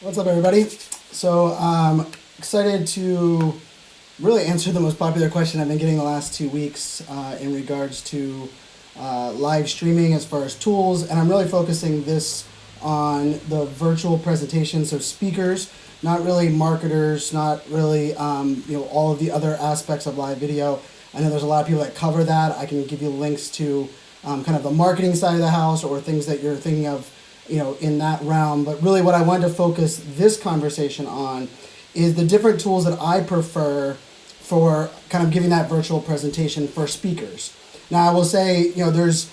What's up, everybody? So excited to really answer the most popular question I've been getting the last 2 weeks in regards to live streaming as far as tools, and I'm really focusing this on the virtual presentation, so speakers, not really marketers, not really all of the other aspects of live video. I know there's a lot of people that cover that. I can give you links to kind of the marketing side of the house or things that you're thinking of in that realm. But really what I wanted to focus this conversation on is the different tools that I prefer for kind of giving that virtual presentation for speakers. Now I will say, there's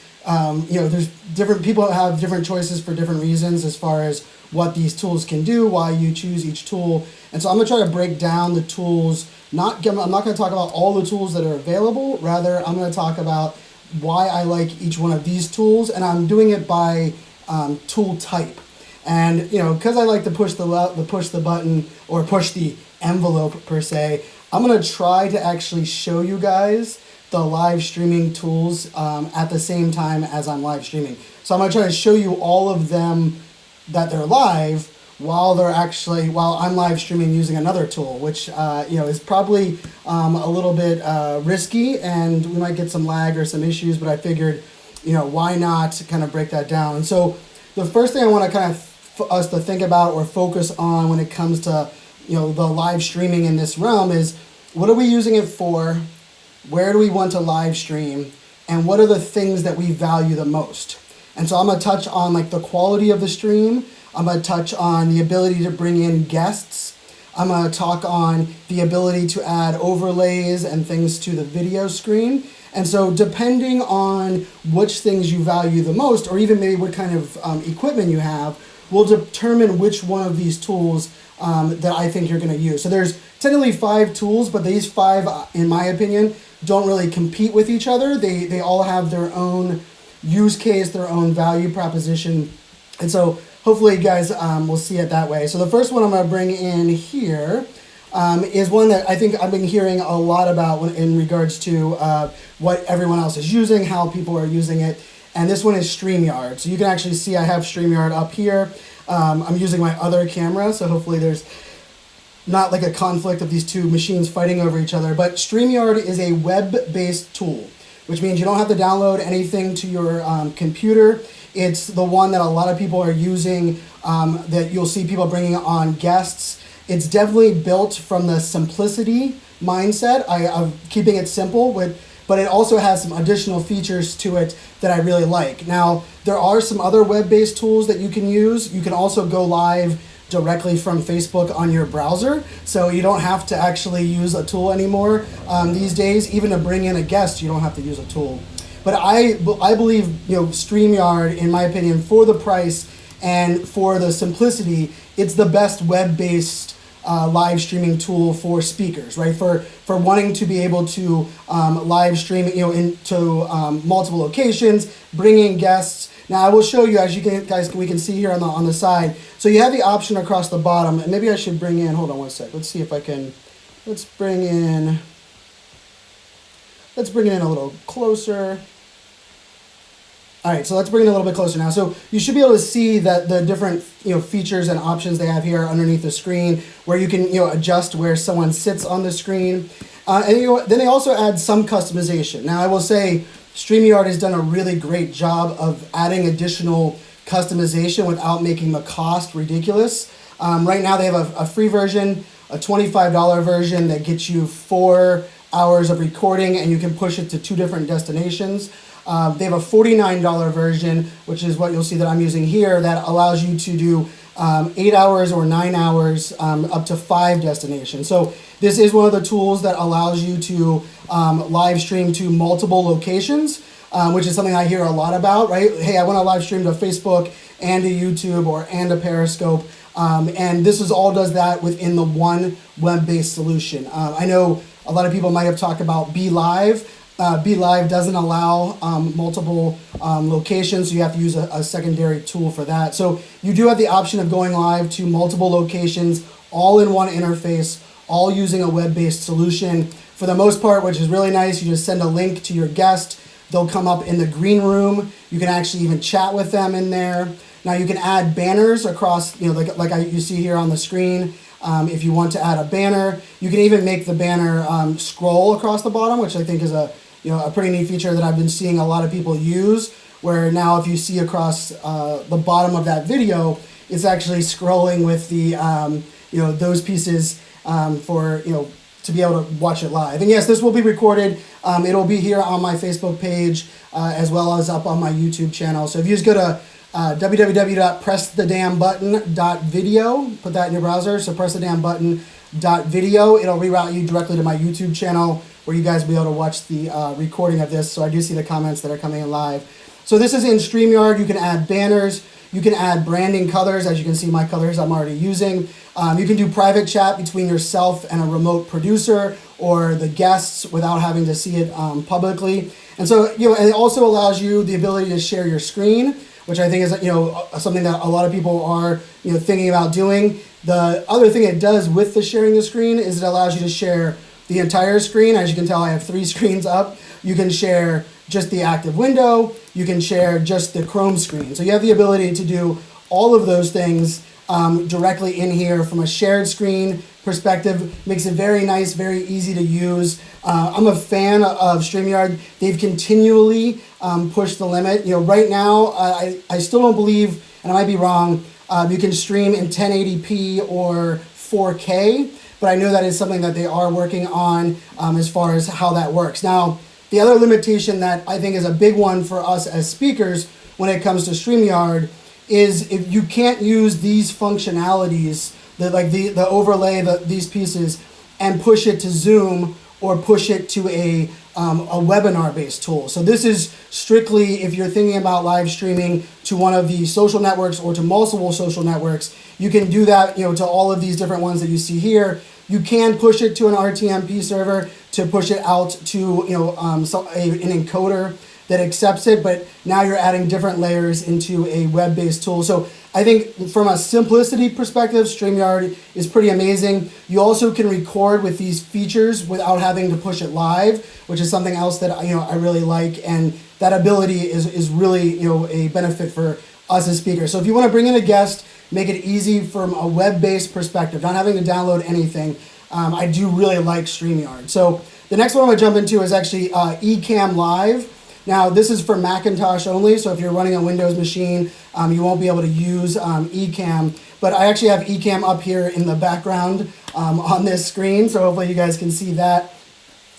different people have different choices for different reasons as far as what these tools can do, why you choose each tool. And so I'm gonna try to break down the tools. I'm not gonna talk about all the tools that are available. Rather, I'm gonna talk about why I like each one of these tools, and I'm doing it by tool type. And because I like to push the button or push the envelope per se, I'm gonna try to actually show you guys the live streaming tools at the same time as I'm live streaming. So I'm gonna try to show you all of them that they're live while I'm live streaming using another tool, which is probably a little bit risky, and we might get some lag or some issues, but I figured why not kind of break that down. And so the first thing I want to kind of us to think about or focus on when it comes to the live streaming in this realm is, what are we using it for, where do we want to live stream, and what are the things that we value the most. And so I'm going to touch on like the quality of the stream. I'm going to touch on the ability to bring in guests. I'm going to talk on the ability to add overlays and things to the video screen. And so depending on which things you value the most, or even maybe what kind of equipment you have, will determine which one of these tools that I think you're going to use. So there's technically 5 tools, but these 5, in my opinion, don't really compete with each other. They all have their own use case, their own value proposition. And so hopefully you guys will see it that way. So the first one I'm going to bring in here is one that I think I've been hearing a lot about in regards to what everyone else is using, how people are using it. And this one is StreamYard. So you can actually see I have StreamYard up here. I'm using my other camera, so hopefully there's not like a conflict of these two machines fighting over each other. But StreamYard is a web-based tool, which means you don't have to download anything to your computer. It's the one that a lot of people are using, that you'll see people bringing on guests. It's definitely built from the simplicity mindset of keeping it simple, but it also has some additional features to it that I really like. Now, there are some other web-based tools that you can use. You can also go live directly from Facebook on your browser, so you don't have to actually use a tool anymore these days. Even to bring in a guest, you don't have to use a tool. But I believe StreamYard, in my opinion, for the price and for the simplicity, it's the best web-based live streaming tool for speakers, right? For wanting to be able to live stream into multiple locations, bring in guests. Now I will show you, as we can see here on the side. So you have the option across the bottom, and maybe I should bring in. Hold on one sec. Let's see if I can. Let's bring it in a little closer. All right, so let's bring it a little bit closer now. So you should be able to see that the different features and options they have here underneath the screen, where you can adjust where someone sits on the screen, and then they also add some customization. Now I will say StreamYard has done a really great job of adding additional customization without making the cost ridiculous. Right now they have a free version, a $25 version that gets you 4 hours of recording, and you can push it to 2 different destinations. They have a $49 version, which is what you'll see that I'm using here, that allows you to do 8 hours or 9 hours up to 5 destinations. So this is one of the tools that allows you to live stream to multiple locations, which is something I hear a lot about, right? Hey, I want to live stream to Facebook and to YouTube and to Periscope. And this all does that within the one web-based solution. I know a lot of people might have talked about Be Live. Be Live doesn't allow multiple locations, so you have to use a secondary tool for that. So you do have the option of going live to multiple locations, all in one interface, all using a web-based solution. For the most part, which is really nice, you just send a link to your guest. They'll come up in the green room. You can actually even chat with them in there. Now you can add banners across, like you see here on the screen. If you want to add a banner, you can even make the banner scroll across the bottom, which I think is a pretty neat feature that I've been seeing a lot of people use, where now if you see across the bottom of that video, it's actually scrolling with the, those pieces for, to be able to watch it live. And yes, this will be recorded. It'll be here on my Facebook page as well as up on my YouTube channel. So if you just go to www.pressthedamnbutton.video, put that in your browser, so pressthedamnbutton.video, it'll reroute you directly to my YouTube channel where you guys will be able to watch the recording of this. So I do see the comments that are coming in live. So this is in StreamYard. You can add banners. You can add branding colors. As you can see, my colors I'm already using. You can do private chat between yourself and a remote producer or the guests without having to see it publicly. And so, it also allows you the ability to share your screen, which I think is, something that a lot of people are, thinking about doing. The other thing it does with the sharing the screen is it allows you to share the entire screen. As you can tell, I have 3 screens up. You can share just the active window. You can share just the Chrome screen. So you have the ability to do all of those things directly in here from a shared screen perspective. Makes it very nice, very easy to use. I'm a fan of StreamYard. They've continually pushed the limit. Right now, I still don't believe, and I might be wrong, you can stream in 1080p or 4K, but I know that is something that they are working on as far as how that works. Now, the other limitation that I think is a big one for us as speakers when it comes to StreamYard is if you can't use these functionalities, the overlay, these pieces, and push it to Zoom or push it to a webinar-based tool. So this is strictly if you're thinking about live streaming to one of the social networks or to multiple social networks. You can do that, to all of these different ones that you see here. You can push it to an RTMP server to push it out to an encoder that accepts it, but now you're adding different layers into a web-based tool. So I think from a simplicity perspective, StreamYard is pretty amazing. You also can record with these features without having to push it live, which is something else that I really like, and that ability is really a benefit for us as speakers. So if you want to bring in a guest, make it easy from a web-based perspective, not having to download anything, I do really like StreamYard. So the next one I'm going to jump into is actually Ecamm Live. Now, this is for Macintosh only, so if you're running a Windows machine, you won't be able to use Ecamm. But I actually have Ecamm up here in the background on this screen, so hopefully you guys can see that.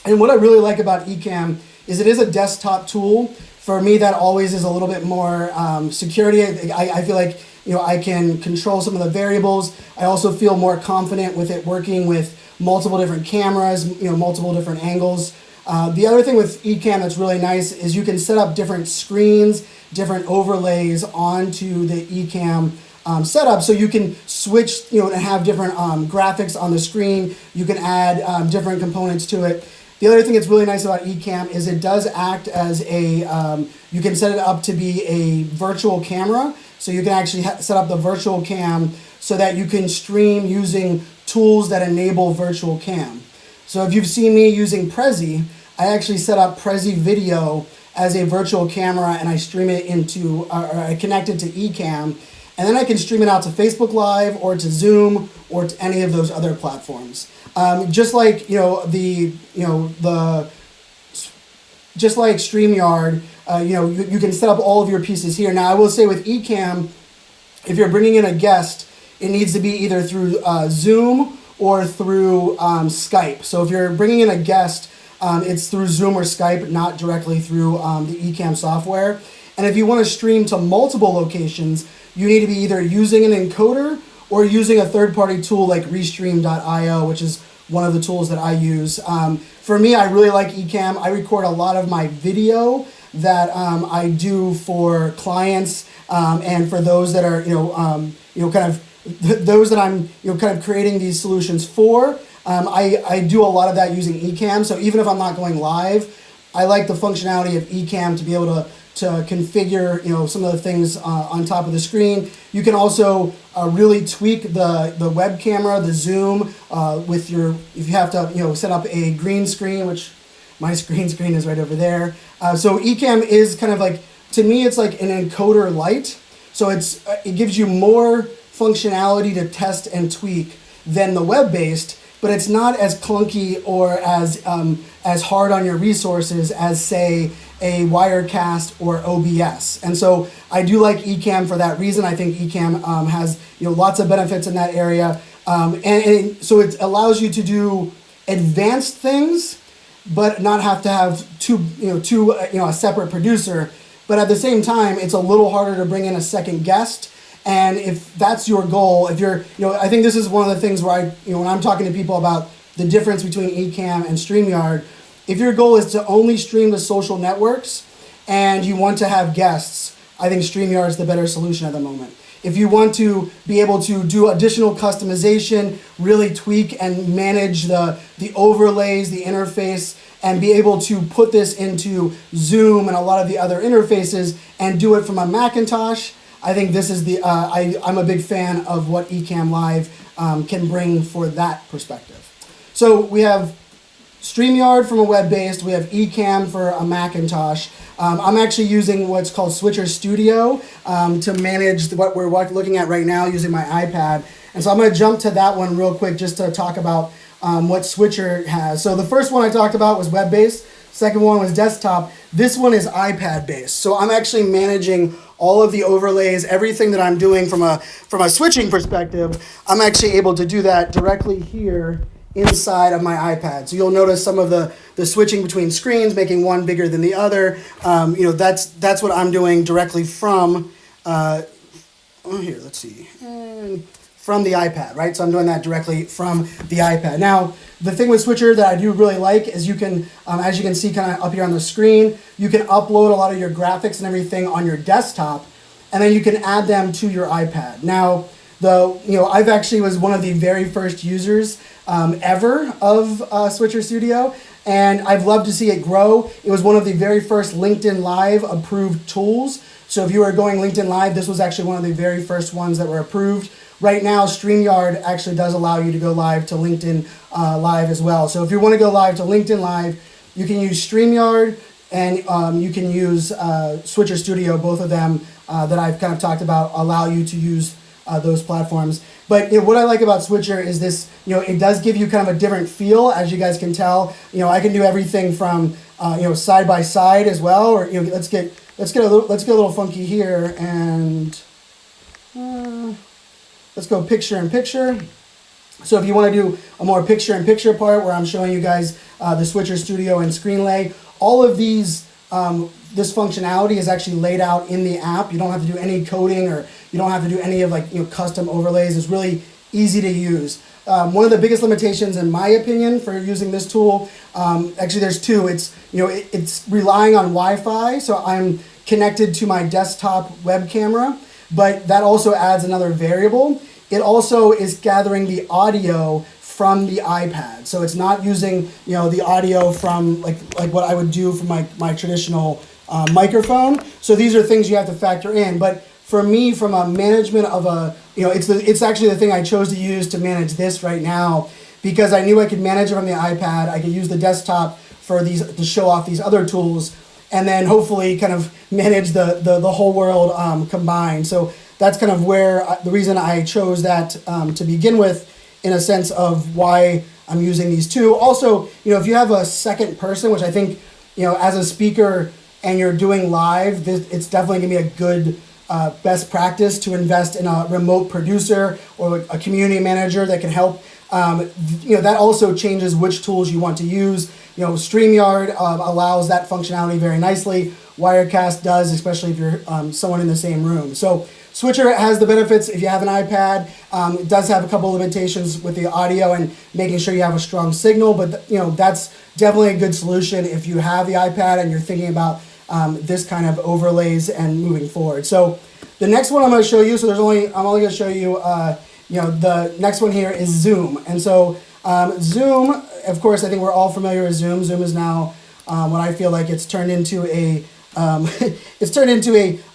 And what I really like about Ecamm is it is a desktop tool. For me, that always is a little bit more security. I feel like I can control some of the variables. I also feel more confident with it working with multiple different cameras, multiple different angles. The other thing with Ecamm that's really nice is you can set up different screens, different overlays onto the Ecamm setup, so you can switch, and have different graphics on the screen. You can add different components to it. The other thing that's really nice about Ecamm is it does act as a, you can set it up to be a virtual camera, so you can actually set up the virtual cam so that you can stream using tools that enable virtual cam. So if you've seen me using Prezi, I actually set up Prezi Video as a virtual camera, and I stream it into, or I connect it to Ecamm, and then I can stream it out to Facebook Live or to Zoom or to any of those other platforms. Just like just like StreamYard, you can set up all of your pieces here. Now I will say with Ecamm, if you're bringing in a guest, it needs to be either through Zoom or through Skype. So if you're bringing in a guest, it's through Zoom or Skype, not directly through the Ecamm software. And if you want to stream to multiple locations, you need to be either using an encoder or using a third-party tool like Restream.io, which is one of the tools that I use. For me, I really like Ecamm. I record a lot of my video that I do for clients and for those that are, those that I'm, kind of creating these solutions for. I do a lot of that using Ecamm. So even if I'm not going live, I like the functionality of Ecamm to be able to configure, some of the things on top of the screen. You can also really tweak the web camera, the zoom with your, if you have to, set up a green screen, which my green screen is right over there. So Ecamm is kind of like, to me, it's like an encoder light. So it gives you more functionality to test and tweak than the web-based, but it's not as clunky or as hard on your resources as, say, a Wirecast or OBS. And so I do like Ecamm for that reason. I think Ecamm has lots of benefits in that area, and so it allows you to do advanced things, but not have to have a separate producer. But at the same time, it's a little harder to bring in a second guest. And if that's your goal, if you're, I think this is one of the things where when I'm talking to people about the difference between Ecamm and StreamYard, if your goal is to only stream to social networks and you want to have guests, I think StreamYard is the better solution at the moment. If you want to be able to do additional customization, really tweak and manage the overlays, the interface, and be able to put this into Zoom and a lot of the other interfaces and do it from a Macintosh, I think this is I'm a big fan of what Ecamm Live can bring for that perspective. So we have StreamYard from a web-based, we have Ecamm for a Macintosh. I'm actually using what's called Switcher Studio to manage what we're looking at right now using my iPad. And so I'm going to jump to that one real quick just to talk about what Switcher has. So the first one I talked about was web-based. Second one was desktop. This one is iPad-based. So I'm actually managing all of the overlays, everything that I'm doing from a switching perspective. I'm actually able to do that directly here inside of my iPad. So you'll notice some of the switching between screens, making one bigger than the other. That's what I'm doing directly from here. Let's see. From the iPad, right? So I'm doing that directly from the iPad. Now, the thing with Switcher that I do really like is you can, as you can see kind of up here on the screen, you can upload a lot of your graphics and everything on your desktop, and then you can add them to your iPad. Now, I've actually was one of the very first users ever of Switcher Studio, and I've loved to see it grow. It was one of the very first LinkedIn Live approved tools. So if you were going LinkedIn Live, this was actually one of the very first ones that were approved. Right now, StreamYard actually does allow you to go live to LinkedIn Live as well. So if you want to go live to LinkedIn Live, you can use StreamYard and you can use Switcher Studio. Both of them that I've kind of talked about allow you to use those platforms. But what I like about Switcher is this, it does give you kind of a different feel, as you guys can tell. I can do everything from side by side as well, or let's get a little funky here, and let's go picture in picture. So if you want to do a more picture in picture part where I'm showing you guys the Switcher Studio and ScreenLay, all of these this functionality is actually laid out in the app. You don't have to do any coding, or you don't have to do any of custom overlays. It's really easy to use. One of the biggest limitations, in my opinion, for using this tool, actually there's two. It's relying on Wi-Fi, so I'm connected to my desktop web camera, but that also adds another variable. It also is gathering the audio from the iPad, so it's not using the audio from like what I would do from my traditional microphone. So these are things you have to factor in. But for me, from a management of it's actually the thing I chose to use to manage this right now, because I knew I could manage it from the iPad. I could use the desktop for to show off these other tools, and then hopefully kind of manage the whole world combined. So that's kind of where the reason I chose that to begin with, in a sense of why I'm using these two. Also, if you have a second person, which I think, as a speaker and you're doing live, it's definitely gonna be a good best practice to invest in a remote producer or a community manager that can help. That also changes which tools you want to use. StreamYard allows that functionality very nicely. Wirecast does, especially if you're someone in the same room. So Switcher has the benefits if you have an iPad. It does have a couple limitations with the audio and making sure you have a strong signal, but that's definitely a good solution if you have the iPad and you're thinking about this kind of overlays and moving forward. So the next one I'm going to show you, I'm only going to show you, the next one here is Zoom. And so Zoom, of course, I think we're all familiar with Zoom. Zoom is now what I feel like it's turned into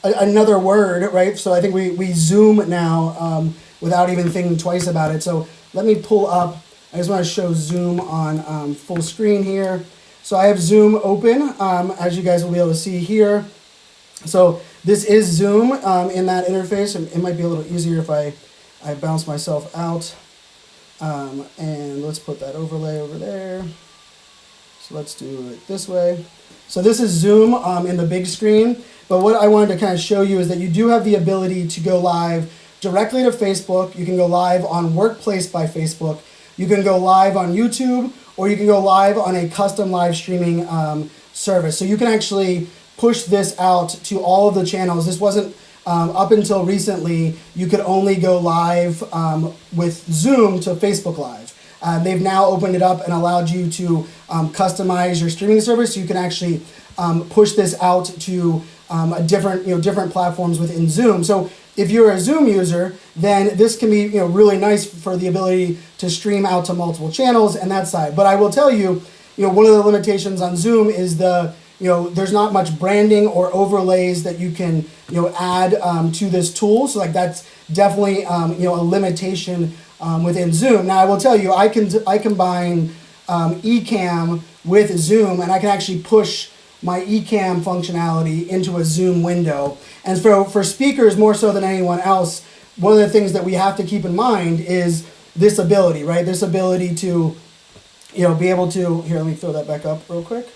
another word, right? So I think we Zoom now without even thinking twice about it. So let me pull up. I just want to show Zoom on full screen here. So I have Zoom open, as you guys will be able to see here. So this is Zoom in that interface. It might be a little easier if I bounce myself out. And let's put that overlay over there. So let's do it this way. So this is Zoom in the big screen. But what I wanted to kind of show you is that you do have the ability to go live directly to Facebook. You can go live on Workplace by Facebook. You can go live on YouTube, or you can go live on a custom live streaming service. So you can actually push this out to all of the channels. This wasn't up until recently. You could only go live with Zoom to Facebook Live. They've now opened it up and allowed you to customize your streaming service. So you can actually push this out to different platforms within Zoom. So if you're a Zoom user, then this can be really nice for the ability to stream out to multiple channels and that side. But I will tell you, one of the limitations on Zoom is there's not much branding or overlays that you can add to this tool. So like that's definitely a limitation within Zoom. Now I will tell you, I combine Ecamm with Zoom, and I can actually push my Ecamm functionality into a Zoom window. And for speakers more so than anyone else, one of the things that we have to keep in mind is this ability, right? This ability to, be able to, here, let me throw that back up real quick.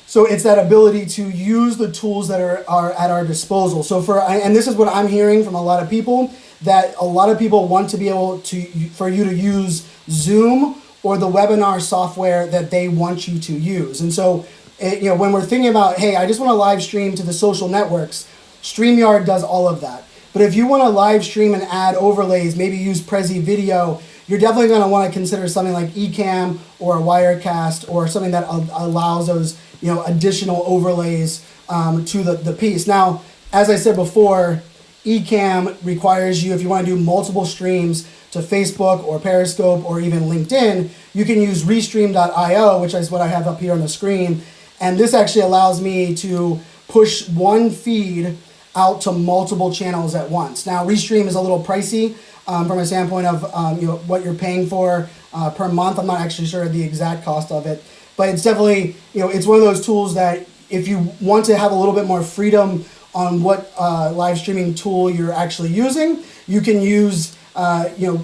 So it's that ability to use the tools that are at our disposal. So and this is what I'm hearing from a lot of people, that a lot of people want to be able for you to use Zoom or the webinar software that they want you to use. And so, when we're thinking about, hey, I just want to live stream to the social networks, StreamYard does all of that. But if you want to live stream and add overlays, maybe use Prezi Video, you're definitely going to want to consider something like Ecamm or Wirecast, or something that allows those additional overlays to the piece. Now, as I said before, Ecamm requires you, if you want to do multiple streams to Facebook or Periscope or even LinkedIn, you can use restream.io, which is what I have up here on the screen. And this actually allows me to push one feed out to multiple channels at once. Now, Restream is a little pricey from a standpoint of what you're paying for per month. I'm not actually sure the exact cost of it, but it's definitely, it's one of those tools that if you want to have a little bit more freedom on what live streaming tool you're actually using, you can use,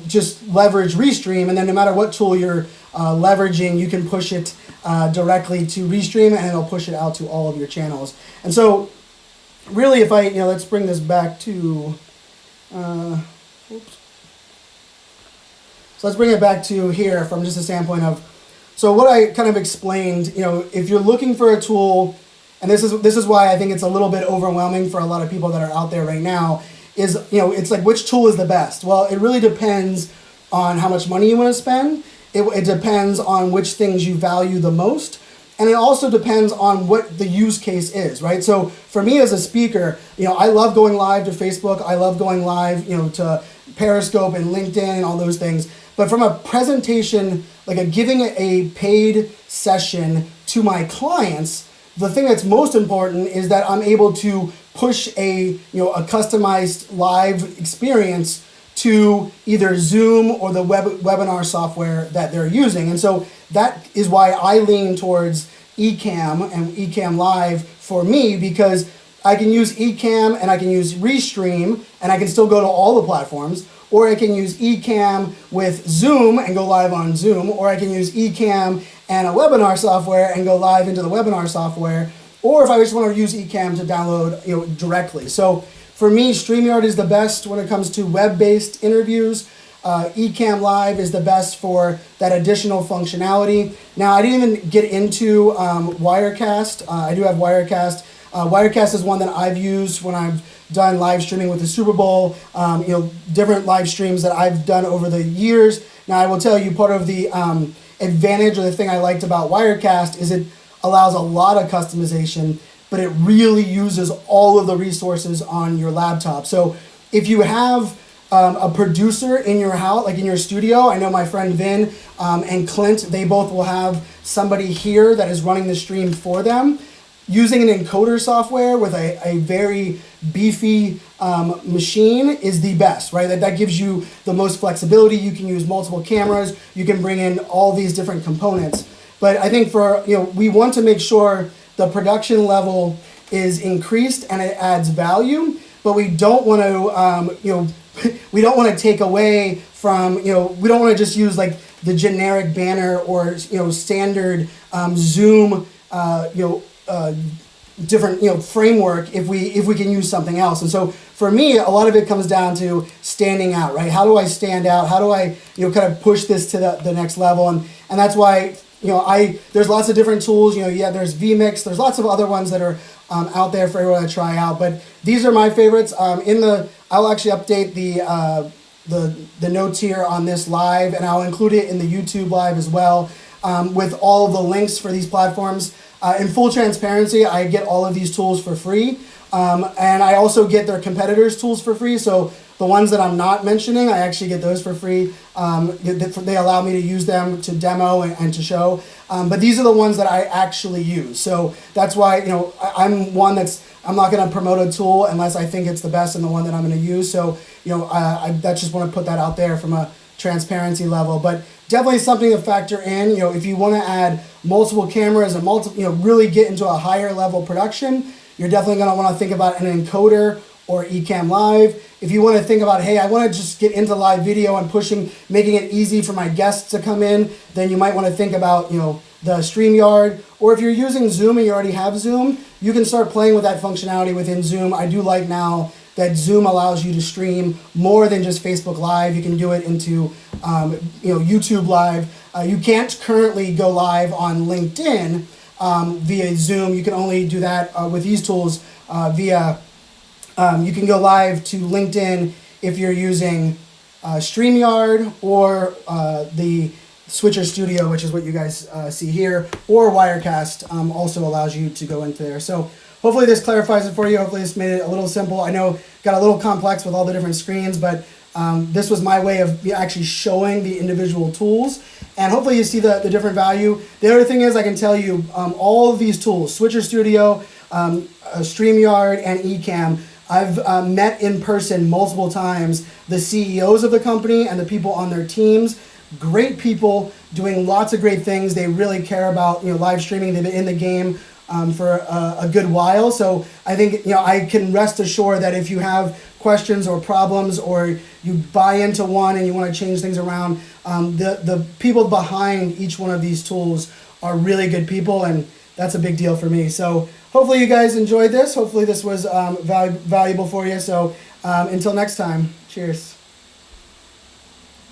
just leverage Restream, and then no matter what tool you're leveraging, you can push it directly to Restream, and it'll push it out to all of your channels. And so really, if I, let's bring this back to, oops. So let's bring it back to here from just a standpoint of, so what I kind of explained, if you're looking for a tool, and this is why I think it's a little bit overwhelming for a lot of people that are out there right now, is, it's like, which tool is the best? Well, it really depends on how much money you want to spend. It depends on which things you value the most. And it also depends on what the use case is, right? So for me as a speaker, I love going live to Facebook. I love going live, to Periscope and LinkedIn and all those things. But from a presentation, like giving a paid session to my clients, the thing that's most important is that I'm able to push a customized live experience to either Zoom or the webinar software that they're using. And so that is why I lean towards Ecamm and Ecamm Live for me, because I can use Ecamm and I can use Restream and I can still go to all the platforms, or I can use Ecamm with Zoom and go live on Zoom, or I can use Ecamm and a webinar software and go live into the webinar software, or if I just want to use Ecamm to download directly. So for me, StreamYard is the best when it comes to web-based interviews. Ecamm Live is the best for that additional functionality. Now, I didn't even get into Wirecast. I do have Wirecast. Wirecast is one that I've used when I've done live streaming with the Super Bowl, different live streams that I've done over the years. Now, I will tell you, part of the advantage, or the thing I liked about Wirecast, is it allows a lot of customization, but it really uses all of the resources on your laptop. So if you have a producer in your house, like in your studio, I know my friend Vin and Clint, they both will have somebody here that is running the stream for them. Using an encoder software with a very beefy machine is the best, right? That gives you the most flexibility. You can use multiple cameras. You can bring in all these different components. But I think for, we want to make sure the production level is increased and it adds value, but we don't want to, we don't want to take away from, we don't want to just use like the generic banner or, standard Zoom, different, framework if we can use something else. And so for me, a lot of it comes down to standing out, right? How do I stand out? How do I, kind of push this to the next level? And that's why, there's lots of different tools, there's vMix, there's lots of other ones that are out there for everyone to try out, but these are my favorites. I'll actually update the notes here on this live, and I'll include it in the YouTube live as well, with all of the links for these platforms. In full transparency, I get all of these tools for free, and I also get their competitors' tools for free. So the ones that I'm not mentioning, I actually get those for free. They allow me to use them to demo and to show. But these are the ones that I actually use. So that's why, I'm one I'm not going to promote a tool unless I think it's the best and the one that I'm going to use. So, I just want to put that out there from a transparency level. But definitely something to factor in. If you want to add multiple cameras and really get into a higher level production, you're definitely going to want to think about an encoder or Ecamm Live. If you want to think about, hey, I want to just get into live video and making it easy for my guests to come in, then you might want to think about, the StreamYard. Or if you're using Zoom and you already have Zoom, you can start playing with that functionality within Zoom. I do like now that Zoom allows you to stream more than just Facebook Live. You can do it into, YouTube Live. You can't currently go live on LinkedIn via Zoom. You can only do that with these tools via. You can go live to LinkedIn if you're using StreamYard or the Switcher Studio, which is what you guys see here, or Wirecast also allows you to go into there. So hopefully this clarifies it for you. Hopefully this made it a little simple. I know it got a little complex with all the different screens, but this was my way of actually showing the individual tools. And hopefully you see the different value. The other thing is I can tell you all of these tools, Switcher Studio, StreamYard, and Ecamm, I've met in person multiple times the CEOs of the company and the people on their teams. Great people doing lots of great things. They really care about live streaming. They've been in the game for a good while. So I think I can rest assured that if you have questions or problems or you buy into one and you want to change things around, the people behind each one of these tools are really good people, and that's a big deal for me. So hopefully you guys enjoyed this. Hopefully this was valuable for you. So until next time, cheers.